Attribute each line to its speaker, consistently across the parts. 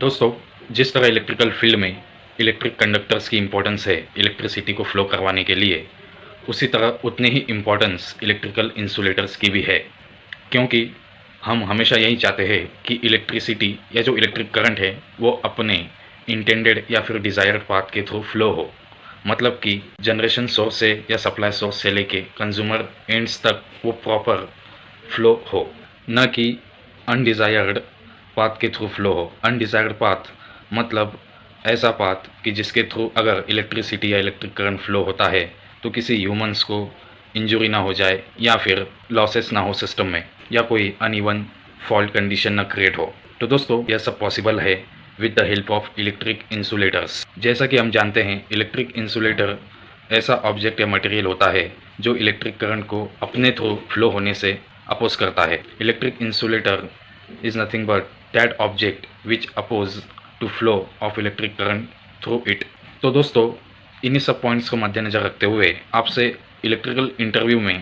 Speaker 1: दोस्तों, जिस तरह इलेक्ट्रिकल फील्ड में इलेक्ट्रिक कंडक्टर्स की इम्पोर्टेंस है इलेक्ट्रिसिटी को फ्लो करवाने के लिए, उसी तरह उतनी ही इम्पोर्टेंस इलेक्ट्रिकल इंसुलेटर्स की भी है। क्योंकि हम हमेशा यही चाहते हैं कि इलेक्ट्रिसिटी या जो इलेक्ट्रिक करंट है वो अपने इंटेंडेड या फिर डिज़ायर्ड पाथ के थ्रू फ्लो हो। मतलब कि जनरेशन सोर्स से या सप्लाई सोर्स से लेके कंज्यूमर एंड्स तक वो प्रॉपर फ्लो हो, न कि अनडिज़ायर्ड पाथ के थ्रू फ्लो हो। अनडिज़ायर्ड पाथ मतलब ऐसा पाथ कि जिसके थ्रू अगर इलेक्ट्रिसिटी या इलेक्ट्रिक करंट फ्लो होता है तो किसी ह्यूमंस को इंजरी ना हो जाए या फिर लॉसेस ना हो सिस्टम में, या कोई अनइवन फॉल्ट कंडीशन ना क्रिएट हो। तो दोस्तों, यह सब पॉसिबल है with the help of electric insulators. जैसा कि हम जानते हैं, इलेक्ट्रिक इंसुलेटर ऐसा ऑब्जेक्ट या मटेरियल होता है जो इलेक्ट्रिक करंट को अपने थ्रू फ्लो होने से अपोज करता है। Electric insulator is nothing but that object which oppose to flow of electric current through it. तो दोस्तों, इन्हीं सब पॉइंट्स को मद्देनज़र रखते हुए आपसे इलेक्ट्रिकल इंटरव्यू में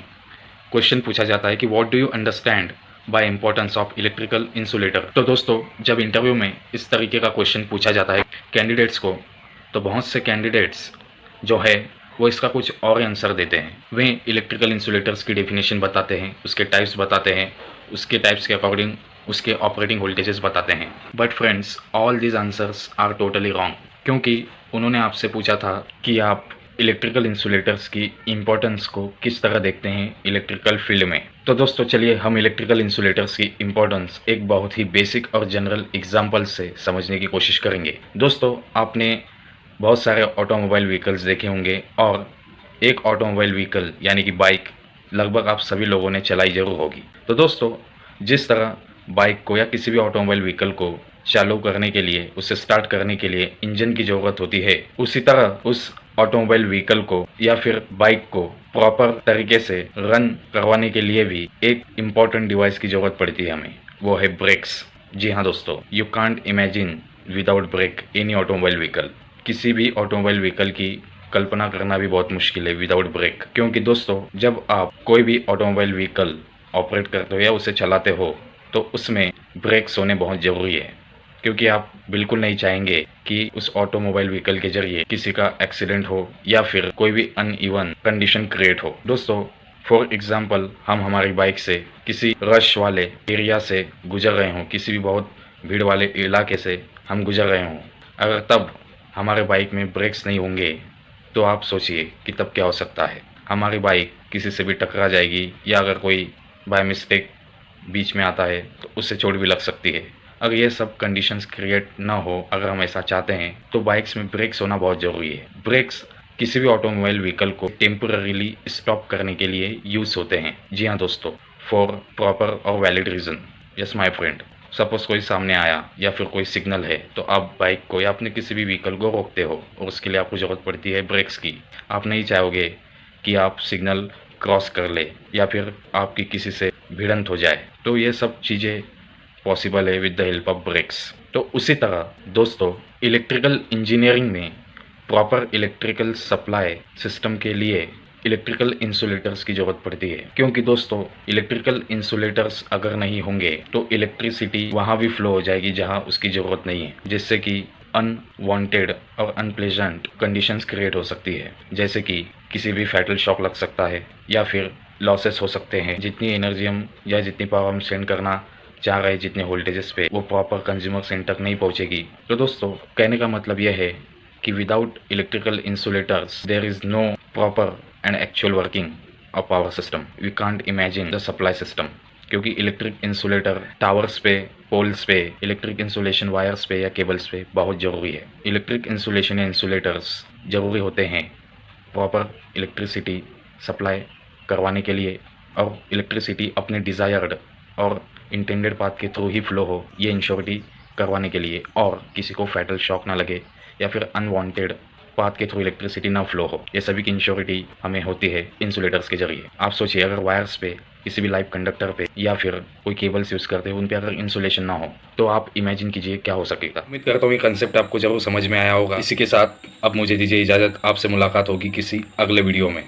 Speaker 1: क्वेश्चन पूछा जाता है कि what do you understand by importance of electrical insulator. तो दोस्तों, जब इंटरव्यू में इस तरीके का क्वेश्चन पूछा जाता है कैंडिडेट्स को, तो बहुत से कैंडिडेट्स जो है वो इसका कुछ और आंसर देते हैं। वे इलेक्ट्रिकल इंसुलेटर्स की डेफिनेशन बताते हैं, उसके टाइप्स बताते हैं, उसके टाइप्स के अकॉर्डिंग उसके ऑपरेटिंग वोल्टेजेस बताते हैं। But friends, all these answers are totally wrong, क्योंकि उन्होंने आपसे पूछा था कि आप इलेक्ट्रिकल इंसुलेटर्स की इम्पोर्टेंस को किस तरह देखते हैं इलेक्ट्रिकल फील्ड में। तो दोस्तों, चलिए हम इलेक्ट्रिकल इंसुलेटर्स की इम्पोर्टेंस एक बहुत ही बेसिक और जनरल एग्जाम्पल से समझने की कोशिश करेंगे। दोस्तों, आपने बहुत सारे ऑटोमोबाइल व्हीकल्स देखे होंगे और एक ऑटोमोबाइल व्हीकल यानी कि बाइक लगभग आप सभी लोगों ने चलाई जरूर होगी। तो दोस्तों, जिस तरह बाइक को या किसी भी ऑटोमोबाइल व्हीकल को चालू करने के लिए, उसे स्टार्ट करने के लिए इंजन की ज़रूरत होती है, उसी तरह उस ऑटोमोबाइल व्हीकल को या फिर बाइक को प्रॉपर तरीके से रन करवाने के लिए भी एक इम्पॉर्टेंट डिवाइस की ज़रूरत पड़ती है हमें, वो है ब्रेक्स। जी हाँ दोस्तों, you can't imagine without brake any automobile vehicle. किसी भी ऑटोमोबाइल व्हीकल की कल्पना करना भी बहुत मुश्किल है विदाउट ब्रेक। क्योंकि दोस्तों, जब आप कोई भी ऑटोमोबाइल व्हीकल ऑपरेट करते हो या उसे चलाते हो तो उसमें ब्रेक्स होने बहुत ज़रूरी है, क्योंकि आप बिल्कुल नहीं चाहेंगे कि उस ऑटोमोबाइल व्हीकल के जरिए किसी का एक्सीडेंट हो या फिर कोई भी अनइवन कंडीशन क्रिएट हो। दोस्तों, फॉर एग्जांपल, हम हमारी बाइक से किसी रश वाले एरिया से गुजर रहे हों, किसी भी बहुत भीड़ वाले इलाके से हम गुजर रहे हों, अगर तब हमारे बाइक में ब्रेक्स नहीं होंगे तो आप सोचिए कि तब क्या हो सकता है। हमारी बाइक किसी से भी टकरा जाएगी, या अगर कोई बाय मिस्टेक बीच में आता है तो उससे चोट भी लग सकती है। अगर ये सब कंडीशंस क्रिएट ना हो, अगर हम ऐसा चाहते हैं, तो बाइक्स में ब्रेक्स होना बहुत ज़रूरी है। ब्रेक्स किसी भी ऑटोमोबाइल व्हीकल को टेम्पररीली स्टॉप करने के लिए यूज़ होते हैं। जी हाँ दोस्तों, फॉर प्रॉपर और valid reason. Yes my friend, suppose कोई सामने आया या फिर कोई सिग्नल है, तो आप बाइक को या अपने किसी भी व्हीकल को रोकते हो और उसके लिए आपको ज़रूरत पड़ती है ब्रेक्स की। आप नहीं चाहोगे कि आप सिग्नल क्रॉस कर ले या फिर आपकी किसी से भिड़ंत हो जाए। तो ये सब चीज़ें पॉसिबल है with the help of brakes. तो उसी तरह दोस्तों, इलेक्ट्रिकल इंजीनियरिंग में प्रॉपर इलेक्ट्रिकल सप्लाई सिस्टम के लिए इलेक्ट्रिकल इंसुलेटर्स की ज़रूरत पड़ती है। क्योंकि दोस्तों, इलेक्ट्रिकल इंसुलेटर्स अगर नहीं होंगे तो इलेक्ट्रिसिटी वहाँ भी फ्लो हो जाएगी जहाँ उसकी ज़रूरत नहीं है, जिससे कि अनवांटेड और अनप्लेजेंट कंडीशंस क्रिएट हो सकती है, जैसे कि किसी भी फैटल शॉक लग सकता है या फिर लॉसेस हो सकते हैं। जितनी एनर्जी हम या जितनी पावर हम सेंड करना चाह रहे हैं, जितने वोल्टेजेस पे, वो प्रॉपर कंज्यूमर सेंड तक नहीं पहुंचेगी। तो दोस्तों, कहने का मतलब यह है कि without electrical insulators there is no proper and actual working of power system. We can't imagine the supply system. क्योंकि इलेक्ट्रिक इंसुलेटर टावर्स पे, पोल्स पे, इलेक्ट्रिक इंसुलेशन वायर्स पे या केबल्स पे बहुत ज़रूरी है। इलेक्ट्रिक इंसुलेशन या इंसुलेटर्स ज़रूरी होते हैं प्रॉपर इलेक्ट्रिसिटी सप्लाई करवाने के लिए, और इलेक्ट्रिसिटी अपने डिज़ायर्ड और इंटेंडेड पाथ के थ्रू ही फ्लो हो, ये इंश्योरिटी करवाने के लिए, और किसी को फैटल शॉक ना लगे या फिर अनवांटेड पाथ के थ्रू इलेक्ट्रिसिटी ना फ्लो हो। ये सभी की इंश्योरिटी हमें होती है इंसुलेटर्स के जरिए। आप सोचिए, अगर वायर्स पे, किसी भी लाइव कंडक्टर पे या फिर कोई केबल्स यूज़ करते हैं, उन पे अगर इंसुलेशन ना हो, तो आप इमेजिन कीजिए क्या हो सकेगा। उम्मीद करता हूँ ये कंसेप्ट आपको जरूर समझ में आया होगा। इसी के साथ अब मुझे दीजिए इजाज़त, आपसे मुलाकात होगी किसी अगले वीडियो में।